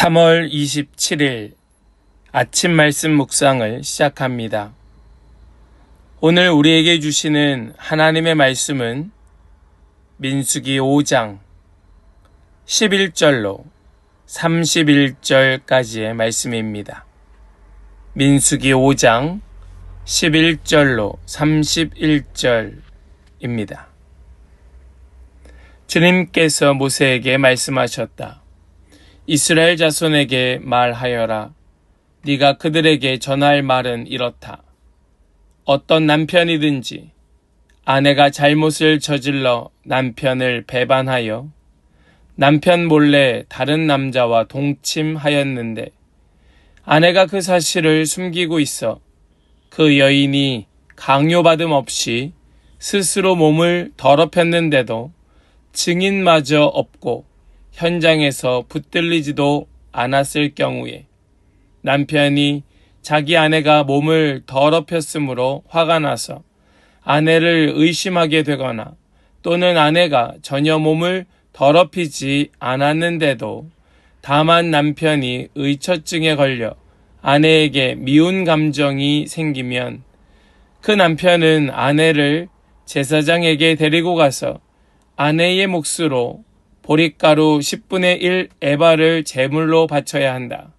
3월 27일 아침 말씀 묵상을 시작합니다. 오늘 우리에게 주시는 하나님의 말씀은 민수기 5장 11절로 31절까지의 말씀입니다. 민수기 5장 11절로 31절입니다. 주님께서 모세에게 말씀하셨다. 이스라엘 자손에게 말하여라. 네가 그들에게 전할 말은 이렇다. 어떤 남편이든지 아내가 잘못을 저질러 남편을 배반하여 남편 몰래 다른 남자와 동침하였는데 아내가 그 사실을 숨기고 있어 그 여인이 강요받음 없이 스스로 몸을 더럽혔는데도 증인마저 없고 현장에서 붙들리지도 않았을 경우에 남편이 자기 아내가 몸을 더럽혔으므로 화가 나서 아내를 의심하게 되거나 또는 아내가 전혀 몸을 더럽히지 않았는데도 다만 남편이 의처증에 걸려 아내에게 미운 감정이 생기면 그 남편은 아내를 제사장에게 데리고 가서 아내의 몫으로 보릿가루 10분의 1 에바를 제물로 바쳐야 한다.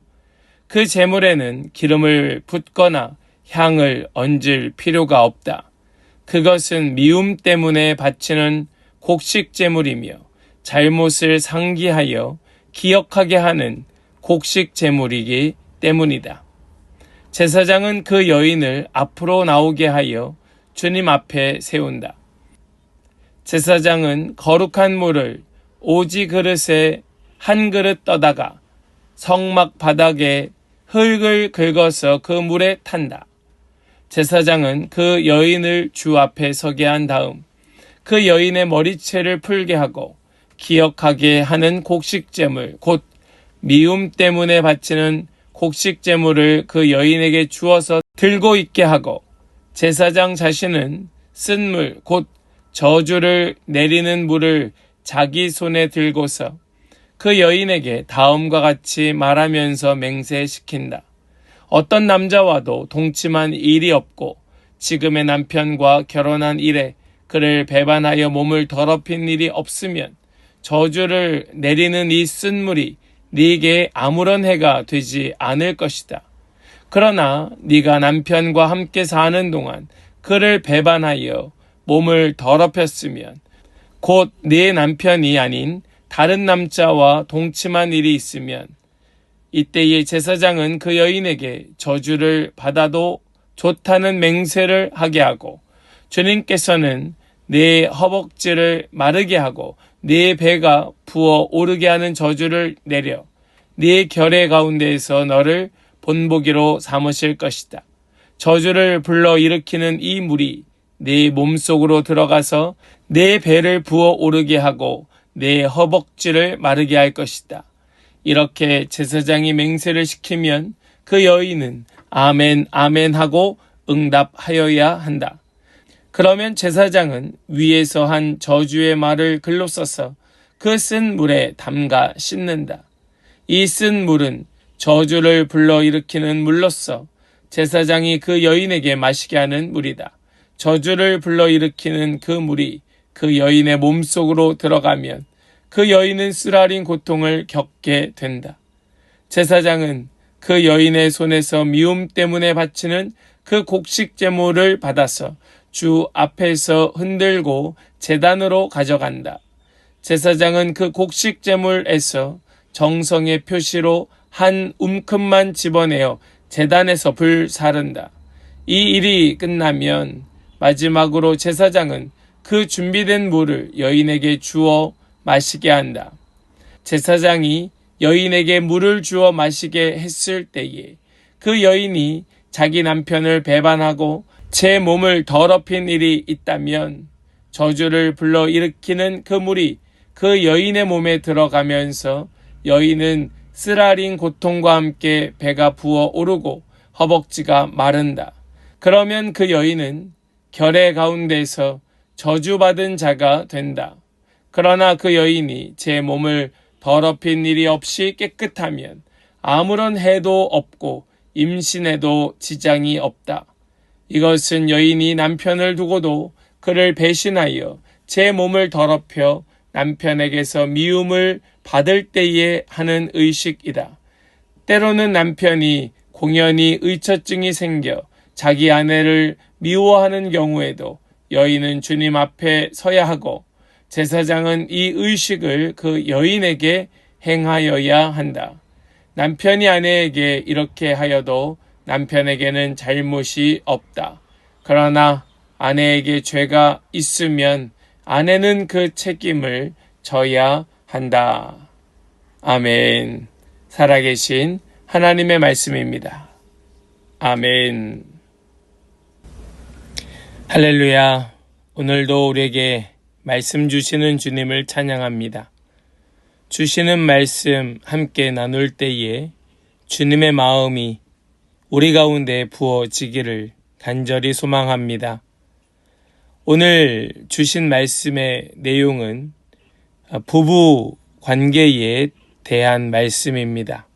그 제물에는 기름을 붓거나 향을 얹을 필요가 없다. 그것은 미움 때문에 바치는 곡식 제물이며 잘못을 상기하여 기억하게 하는 곡식 제물이기 때문이다. 제사장은 그 여인을 앞으로 나오게 하여 주님 앞에 세운다. 제사장은 거룩한 물을 오지 그릇에 한 그릇 떠다가 성막 바닥에 흙을 긁어서 그 물에 탄다. 제사장은 그 여인을 주 앞에 서게 한 다음 그 여인의 머리채를 풀게 하고 기억하게 하는 곡식제물 곧 미움 때문에 바치는 곡식제물을 그 여인에게 주어서 들고 있게 하고 제사장 자신은 쓴 물 곧 저주를 내리는 물을 자기 손에 들고서 그 여인에게 다음과 같이 말하면서 맹세시킨다. 어떤 남자와도 동침한 일이 없고 지금의 남편과 결혼한 이래 그를 배반하여 몸을 더럽힌 일이 없으면 저주를 내리는 이 쓴 물이 네게 아무런 해가 되지 않을 것이다. 그러나 네가 남편과 함께 사는 동안 그를 배반하여 몸을 더럽혔으면 곧 네 남편이 아닌 다른 남자와 동침한 일이 있으면 이때의 제사장은 그 여인에게 저주를 받아도 좋다는 맹세를 하게 하고 주님께서는 네 허벅지를 마르게 하고 네 배가 부어 오르게 하는 저주를 내려 네 결의 가운데에서 너를 본보기로 삼으실 것이다. 저주를 불러 일으키는 이 물이 네 몸속으로 들어가서 내 배를 부어 오르게 하고 내 허벅지를 마르게 할 것이다. 이렇게 제사장이 맹세를 시키면 그 여인은 아멘 아멘 하고 응답하여야 한다. 그러면 제사장은 위에서 한 저주의 말을 글로 써서 그 쓴 물에 담가 씻는다. 이 쓴 물은 저주를 불러일으키는 물로서 제사장이 그 여인에게 마시게 하는 물이다. 저주를 불러일으키는 그 물이 그 여인의 몸속으로 들어가면 그 여인은 쓰라린 고통을 겪게 된다. 제사장은 그 여인의 손에서 미움 때문에 바치는 그 곡식 제물을 받아서 주 앞에서 흔들고 제단으로 가져간다. 제사장은 그 곡식 제물에서 정성의 표시로 한 움큼만 집어내어 제단에서 불사른다. 이 일이 끝나면 마지막으로 제사장은 그 준비된 물을 여인에게 주어 마시게 한다. 제사장이 여인에게 물을 주어 마시게 했을 때에 그 여인이 자기 남편을 배반하고 제 몸을 더럽힌 일이 있다면 저주를 불러 일으키는 그 물이 그 여인의 몸에 들어가면서 여인은 쓰라린 고통과 함께 배가 부어 오르고 허벅지가 마른다. 그러면 그 여인은 결의 가운데서 저주받은 자가 된다. 그러나 그 여인이 제 몸을 더럽힌 일이 없이 깨끗하면 아무런 해도 없고 임신에도 지장이 없다. 이것은 여인이 남편을 두고도 그를 배신하여 제 몸을 더럽혀 남편에게서 미움을 받을 때에 하는 의식이다. 때로는 남편이 공연히 의처증이 생겨 자기 아내를 미워하는 경우에도 여인은 주님 앞에 서야 하고 제사장은 이 의식을 그 여인에게 행하여야 한다. 남편이 아내에게 이렇게 하여도 남편에게는 잘못이 없다. 그러나 아내에게 죄가 있으면 아내는 그 책임을 져야 한다. 아멘. 살아계신 하나님의 말씀입니다. 아멘. 할렐루야. 오늘도 우리에게 말씀 주시는 주님을 찬양합니다. 주시는 말씀 함께 나눌 때에 주님의 마음이 우리 가운데 부어지기를 간절히 소망합니다. 오늘 주신 말씀의 내용은 부부 관계에 대한 말씀입니다.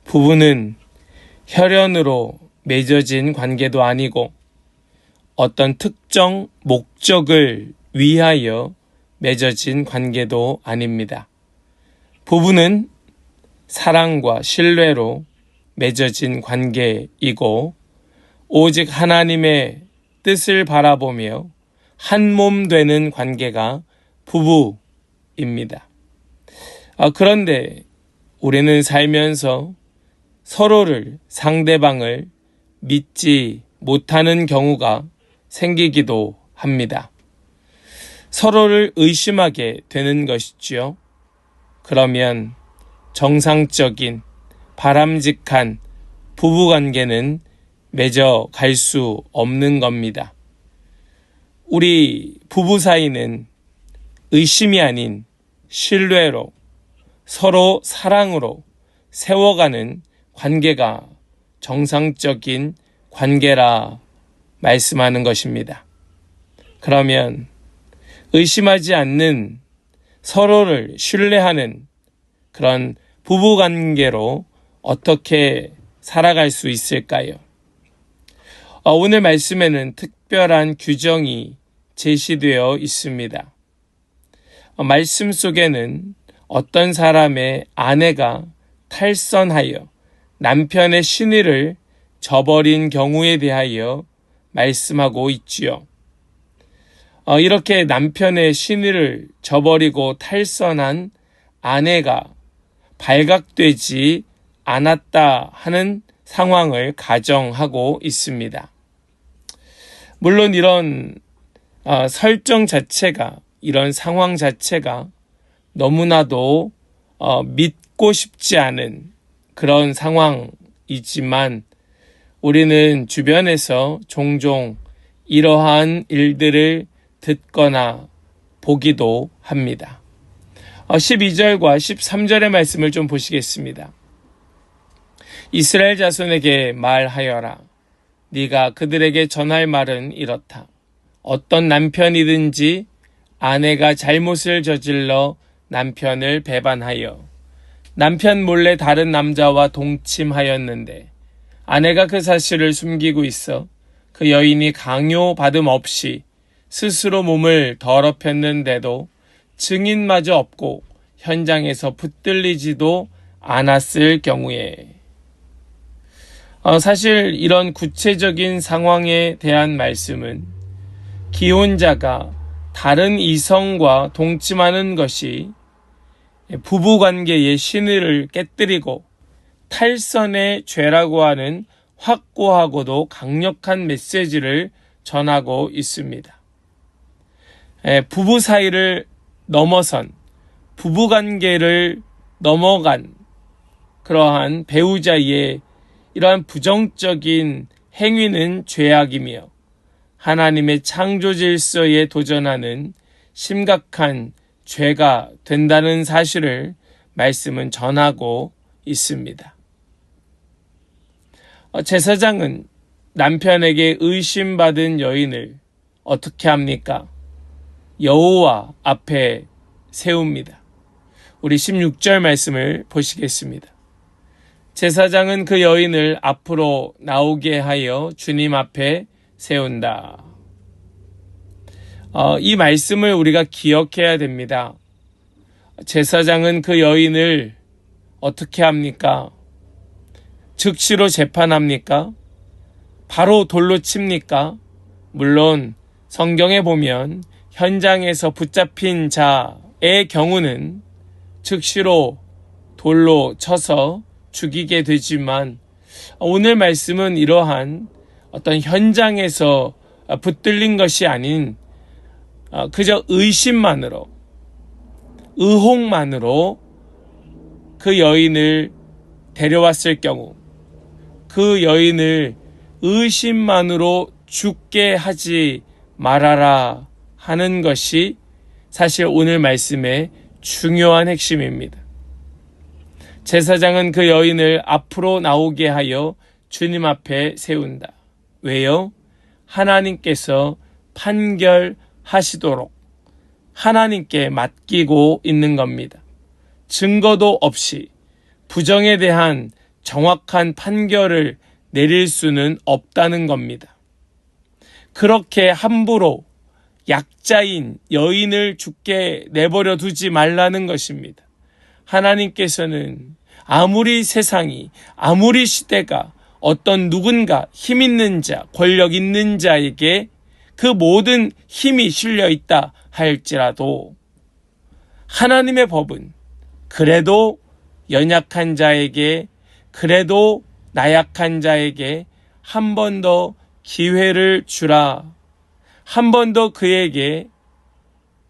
부부는 혈연으로 맺어진 관계도 아니고 어떤 특정 목적을 위하여 맺어진 관계도 아닙니다. 부부는 사랑과 신뢰로 맺어진 관계이고 오직 하나님의 뜻을 바라보며 한 몸 되는 관계가 부부입니다. 그런데 우리는 살면서 서로를, 상대방을 믿지 못하는 경우가 생기기도 합니다. 서로를 의심하게 되는 것이지요. 그러면 정상적인 바람직한 부부관계는 맺어갈 수 없는 겁니다. 우리 부부 사이는 의심이 아닌 신뢰로 서로 사랑으로 세워가는 관계가 정상적인 관계라 말씀하는 것입니다. 그러면 의심하지 않는 서로를 신뢰하는 그런 부부관계로 어떻게 살아갈 수 있을까요? 오늘 말씀에는 특별한 규정이 제시되어 있습니다. 말씀 속에는 어떤 사람의 아내가 탈선하여 남편의 신의를 저버린 경우에 대하여 말씀하고 있지요. 이렇게 남편의 신의를 저버리고 탈선한 아내가 발각되지 않았다 하는 상황을 가정하고 있습니다. 물론 이런 설정 자체가, 이런 상황 자체가 너무나도 믿고 싶지 않은 그런 상황이지만 우리는 주변에서 종종 이러한 일들을 듣거나 보기도 합니다. 12절과 13절의 말씀을 좀 보시겠습니다. 이스라엘 자손에게 말하여라. 네가 그들에게 전할 말은 이렇다. 어떤 남편이든지 아내가 잘못을 저질러 남편을 배반하여 남편 몰래 다른 남자와 동침하였는데 아내가 그 사실을 숨기고 있어 그 여인이 강요받음 없이 스스로 몸을 더럽혔는데도 증인마저 없고 현장에서 붙들리지도 않았을 경우에 사실 이런 구체적인 상황에 대한 말씀은 기혼자가 다른 이성과 동침하는 것이 부부관계의 신의를 깨뜨리고 탈선의 죄라고 하는 확고하고도 강력한 메시지를 전하고 있습니다. 부부 사이를 넘어선 부부관계를 넘어간 그러한 배우자의 이러한 부정적인 행위는 죄악이며 하나님의 창조 질서에 도전하는 심각한 죄가 된다는 사실을 말씀은 전하고 있습니다. 제사장은 남편에게 의심받은 여인을 어떻게 합니까? 여호와 앞에 세웁니다. 우리 16절 말씀을 보시겠습니다. 제사장은 그 여인을 앞으로 나오게 하여 주님 앞에 세운다. 이 말씀을 우리가 기억해야 됩니다. 제사장은 그 여인을 어떻게 합니까? 즉시로 재판합니까? 바로 돌로 칩니까? 물론 성경에 보면 현장에서 붙잡힌 자의 경우는 즉시로 돌로 쳐서 죽이게 되지만 오늘 말씀은 이러한 어떤 현장에서 붙들린 것이 아닌 그저 의심만으로, 의혹만으로 그 여인을 데려왔을 경우, 그 여인을 의심만으로 죽게 하지 말아라 하는 것이 사실 오늘 말씀의 중요한 핵심입니다. 제사장은 그 여인을 앞으로 나오게 하여 주님 앞에 세운다. 왜요? 하나님께서 판결하시도록 하나님께 맡기고 있는 겁니다. 증거도 없이 부정에 대한 정확한 판결을 내릴 수는 없다는 겁니다. 그렇게 함부로 약자인 여인을 죽게 내버려 두지 말라는 것입니다. 하나님께서는 아무리 세상이, 아무리 시대가 어떤 누군가 힘 있는 자, 권력 있는 자에게 그 모든 힘이 실려 있다 할지라도 하나님의 법은 그래도 연약한 자에게, 그래도 나약한 자에게 한 번 더 기회를 주라. 한 번 더 그에게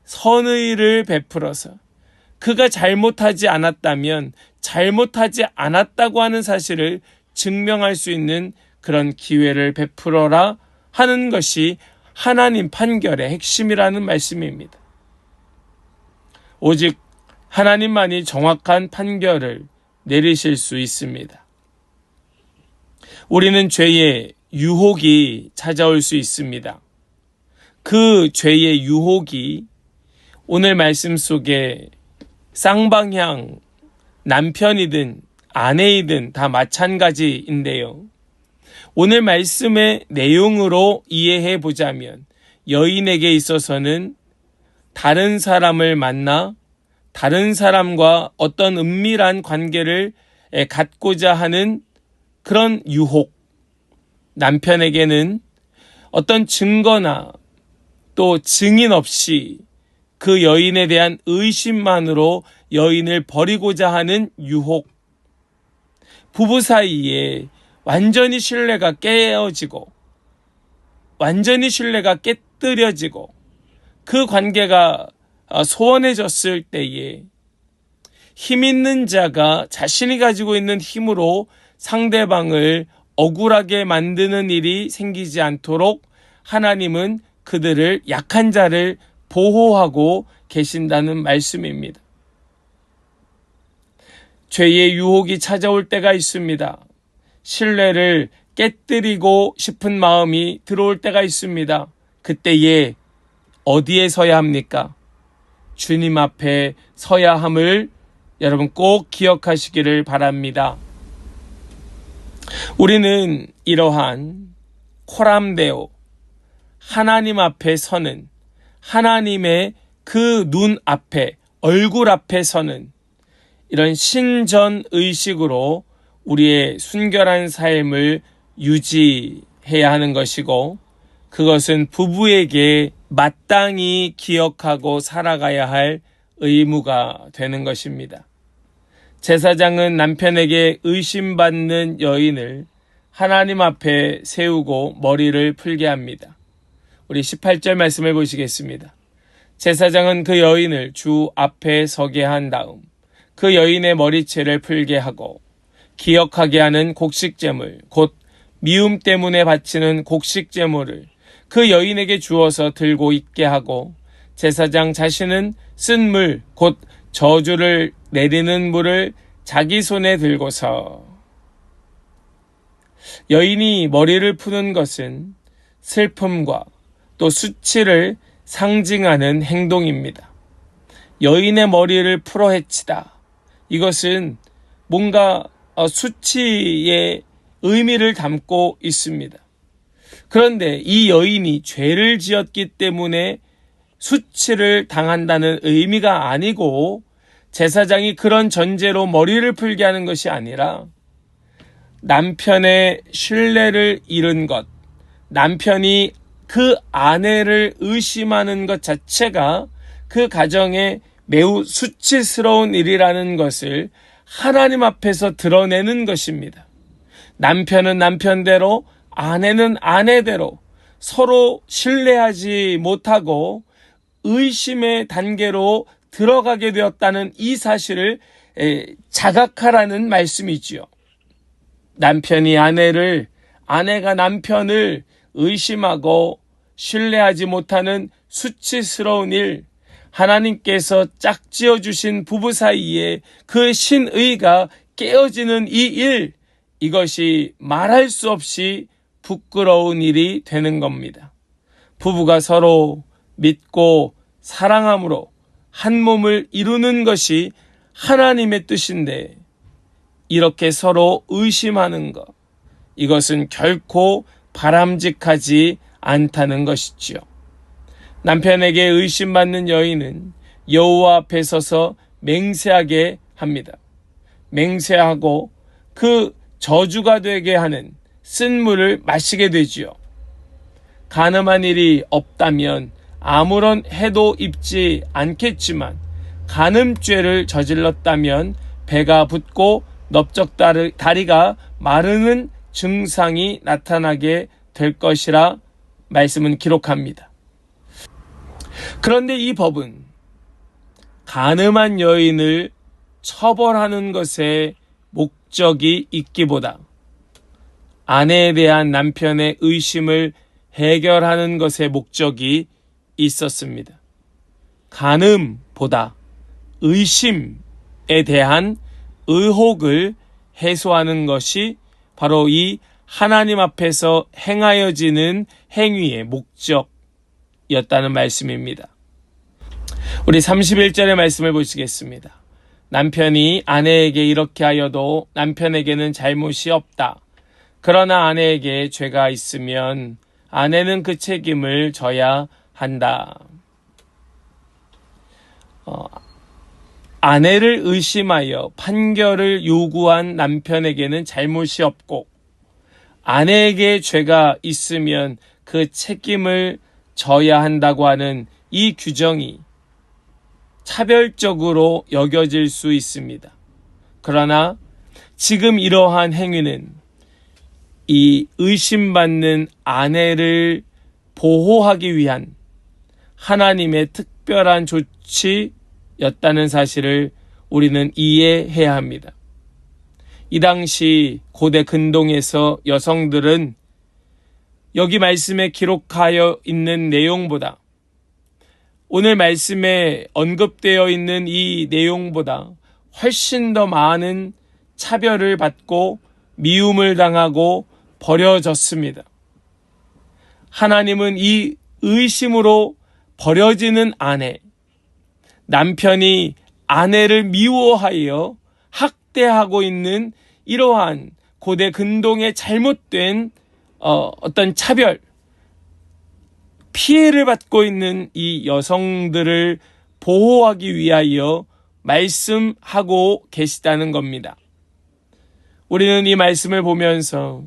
선의를 베풀어서 그가 잘못하지 않았다면 잘못하지 않았다고 하는 사실을 증명할 수 있는 그런 기회를 베풀어라 하는 것이 하나님 판결의 핵심이라는 말씀입니다. 오직 하나님만이 정확한 판결을 내리실 수 있습니다. 우리는 죄의 유혹이 찾아올 수 있습니다. 그 죄의 유혹이 오늘 말씀 속에 쌍방향 남편이든 아내이든 다 마찬가지인데요. 오늘 말씀의 내용으로 이해해 보자면 여인에게 있어서는 다른 사람을 만나 다른 사람과 어떤 은밀한 관계를 갖고자 하는 그런 유혹, 남편에게는 어떤 증거나 또 증인 없이 그 여인에 대한 의심만으로 여인을 버리고자 하는 유혹, 부부 사이에 완전히 신뢰가 깨어지고 완전히 신뢰가 깨뜨려지고 그 관계가 소원해졌을 때에 힘 있는 자가 자신이 가지고 있는 힘으로 상대방을 억울하게 만드는 일이 생기지 않도록 하나님은 그들을 약한 자를 보호하고 계신다는 말씀입니다. 죄의 유혹이 찾아올 때가 있습니다. 신뢰를 깨뜨리고 싶은 마음이 들어올 때가 있습니다. 그때에 어디에 서야 합니까? 주님 앞에 서야 함을 여러분 꼭 기억하시기를 바랍니다. 우리는 이러한 코람데오, 하나님 앞에 서는, 하나님의 그 눈 앞에, 얼굴 앞에 서는 이런 신전의식으로 우리의 순결한 삶을 유지해야 하는 것이고, 그것은 부부에게 마땅히 기억하고 살아가야 할 의무가 되는 것입니다. 제사장은 남편에게 의심받는 여인을 하나님 앞에 세우고 머리를 풀게 합니다. 우리 18절 말씀을 보시겠습니다. 제사장은 그 여인을 주 앞에 서게 한 다음 그 여인의 머리채를 풀게 하고 기억하게 하는 곡식제물, 곧 미움 때문에 바치는 곡식제물을 그 여인에게 주어서 들고 있게 하고 제사장 자신은 쓴 물, 곧 저주를 내리는 물을 자기 손에 들고서 여인이 머리를 푸는 것은 슬픔과 또 수치를 상징하는 행동입니다. 여인의 머리를 풀어헤치다. 이것은 뭔가 수치의 의미를 담고 있습니다. 그런데 이 여인이 죄를 지었기 때문에 수치를 당한다는 의미가 아니고, 제사장이 그런 전제로 머리를 풀게 하는 것이 아니라 남편의 신뢰를 잃은 것, 남편이 그 아내를 의심하는 것 자체가 그 가정에 매우 수치스러운 일이라는 것을 하나님 앞에서 드러내는 것입니다. 남편은 남편대로, 아내는 아내대로 서로 신뢰하지 못하고 의심의 단계로 들어가게 되었다는 이 사실을 자각하라는 말씀이지요. 남편이 아내를, 아내가 남편을 의심하고 신뢰하지 못하는 수치스러운 일, 하나님께서 짝지어 주신 부부 사이에 그 신의가 깨어지는 이 일, 이것이 말할 수 없이 부끄러운 일이 되는 겁니다. 부부가 서로 믿고 사랑함으로 한 몸을 이루는 것이 하나님의 뜻인데, 이렇게 서로 의심하는 것, 이것은 결코 바람직하지 않다는 것이지요. 남편에게 의심받는 여인은 여호와 앞에 서서 맹세하게 합니다. 맹세하고 그 저주가 되게 하는 쓴물을 마시게 되지요. 간음한 일이 없다면 아무런 해도 입지 않겠지만, 간음죄를 저질렀다면 배가 붓고 넓적 다리가 마르는 증상이 나타나게 될 것이라 말씀은 기록합니다. 그런데 이 법은 간음한 여인을 처벌하는 것에 목적이 있기보다 아내에 대한 남편의 의심을 해결하는 것에 목적이 있었습니다. 간음보다 의심에 대한 의혹을 해소하는 것이 바로 이 하나님 앞에서 행하여지는 행위의 목적이었다는 말씀입니다. 우리 31절의 말씀을 보시겠습니다. 남편이 아내에게 이렇게 하여도 남편에게는 잘못이 없다. 그러나 아내에게 죄가 있으면 아내는 그 책임을 져야 한다. 아내를 의심하여 판결을 요구한 남편에게는 잘못이 없고, 아내에게 죄가 있으면 그 책임을 져야 한다고 하는 이 규정이 차별적으로 여겨질 수 있습니다. 그러나 지금 이러한 행위는 이 의심받는 아내를 보호하기 위한 하나님의 특별한 조치였다는 사실을 우리는 이해해야 합니다. 이 당시 고대 근동에서 여성들은 여기 말씀에 기록하여 있는 내용보다, 오늘 말씀에 언급되어 있는 이 내용보다 훨씬 더 많은 차별을 받고 미움을 당하고 버려졌습니다. 하나님은 이 의심으로 버려지는 아내, 남편이 아내를 미워하여 학대하고 있는 이러한 고대 근동의 잘못된 어떤 차별, 피해를 받고 있는 이 여성들을 보호하기 위하여 말씀하고 계시다는 겁니다. 우리는 이 말씀을 보면서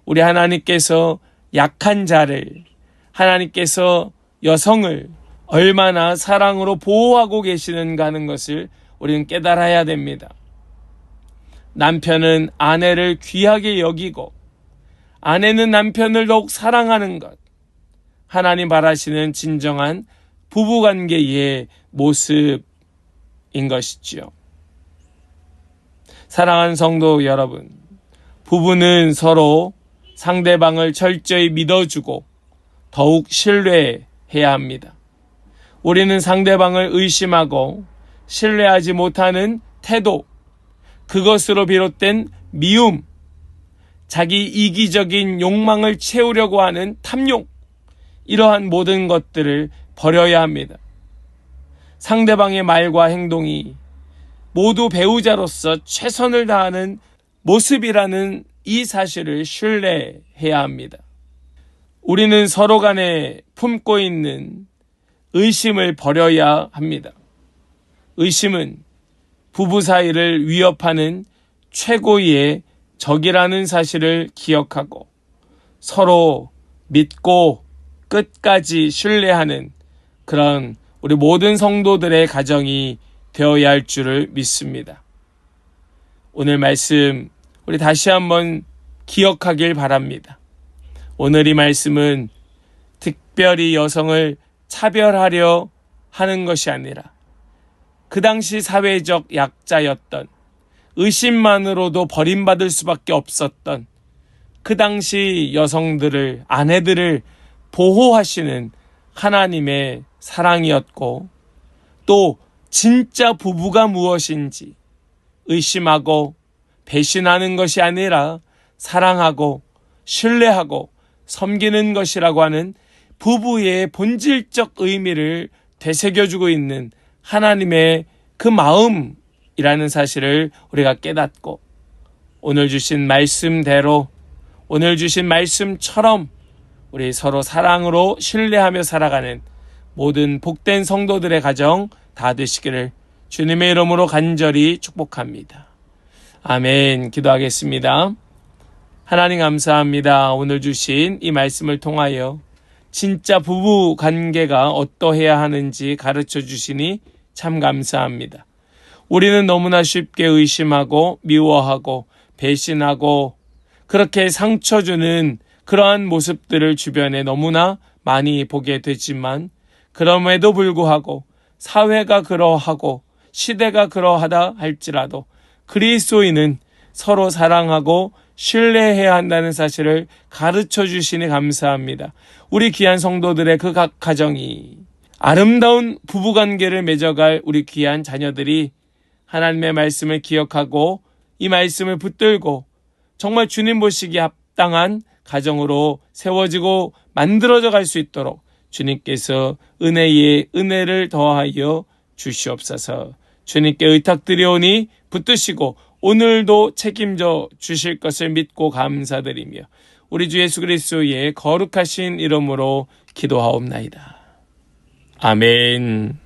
우리 하나님께서 약한 자를, 하나님께서 여성을 얼마나 사랑으로 보호하고 계시는가 하는 것을 우리는 깨달아야 됩니다. 남편은 아내를 귀하게 여기고 아내는 남편을 더욱 사랑하는 것, 하나님 바라시는 진정한 부부관계의 모습인 것이지요. 사랑하는 성도 여러분, 부부는 서로 상대방을 철저히 믿어주고 더욱 신뢰해야 합니다. 우리는 상대방을 의심하고 신뢰하지 못하는 태도, 그것으로 비롯된 미움, 자기 이기적인 욕망을 채우려고 하는 탐욕, 이러한 모든 것들을 버려야 합니다. 상대방의 말과 행동이 모두 배우자로서 최선을 다하는 모습이라는 이 사실을 신뢰해야 합니다. 우리는 서로 간에 품고 있는 의심을 버려야 합니다. 의심은 부부 사이를 위협하는 최고의 적이라는 사실을 기억하고 서로 믿고 끝까지 신뢰하는 그런 우리 모든 성도들의 가정이 되어야 할 줄을 믿습니다. 오늘 말씀 우리 다시 한번 기억하길 바랍니다. 오늘 이 말씀은 특별히 여성을 차별하려 하는 것이 아니라 그 당시 사회적 약자였던, 의심만으로도 버림받을 수밖에 없었던 그 당시 여성들을, 아내들을 보호하시는 하나님의 사랑이었고, 또 진짜 부부가 무엇인지 의심하고 배신하는 것이 아니라 사랑하고 신뢰하고 섬기는 것이라고 하는 부부의 본질적 의미를 되새겨주고 있는 하나님의 그 마음이라는 사실을 우리가 깨닫고, 오늘 주신 말씀대로, 오늘 주신 말씀처럼 우리 서로 사랑으로 신뢰하며 살아가는 모든 복된 성도들의 가정 다 되시기를 주님의 이름으로 간절히 축복합니다. 아멘. 기도하겠습니다. 하나님 감사합니다. 오늘 주신 이 말씀을 통하여 진짜 부부 관계가 어떠해야 하는지 가르쳐 주시니 참 감사합니다. 우리는 너무나 쉽게 의심하고 미워하고 배신하고 그렇게 상처 주는 그러한 모습들을 주변에 너무나 많이 보게 되지만, 그럼에도 불구하고 사회가 그러하고 시대가 그러하다 할지라도 그리스도인은 서로 사랑하고 신뢰해야 한다는 사실을 가르쳐 주시니 감사합니다. 우리 귀한 성도들의 그 각 가정이 아름다운 부부관계를 맺어갈 우리 귀한 자녀들이 하나님의 말씀을 기억하고 이 말씀을 붙들고 정말 주님 보시기에 합당한 가정으로 세워지고 만들어져 갈 수 있도록 주님께서 은혜에 은혜를 더하여 주시옵소서. 주님께 의탁드리오니 붙드시고 오늘도 책임져 주실 것을 믿고 감사드리며 우리 주 예수 그리스도의 거룩하신 이름으로 기도하옵나이다. 아멘.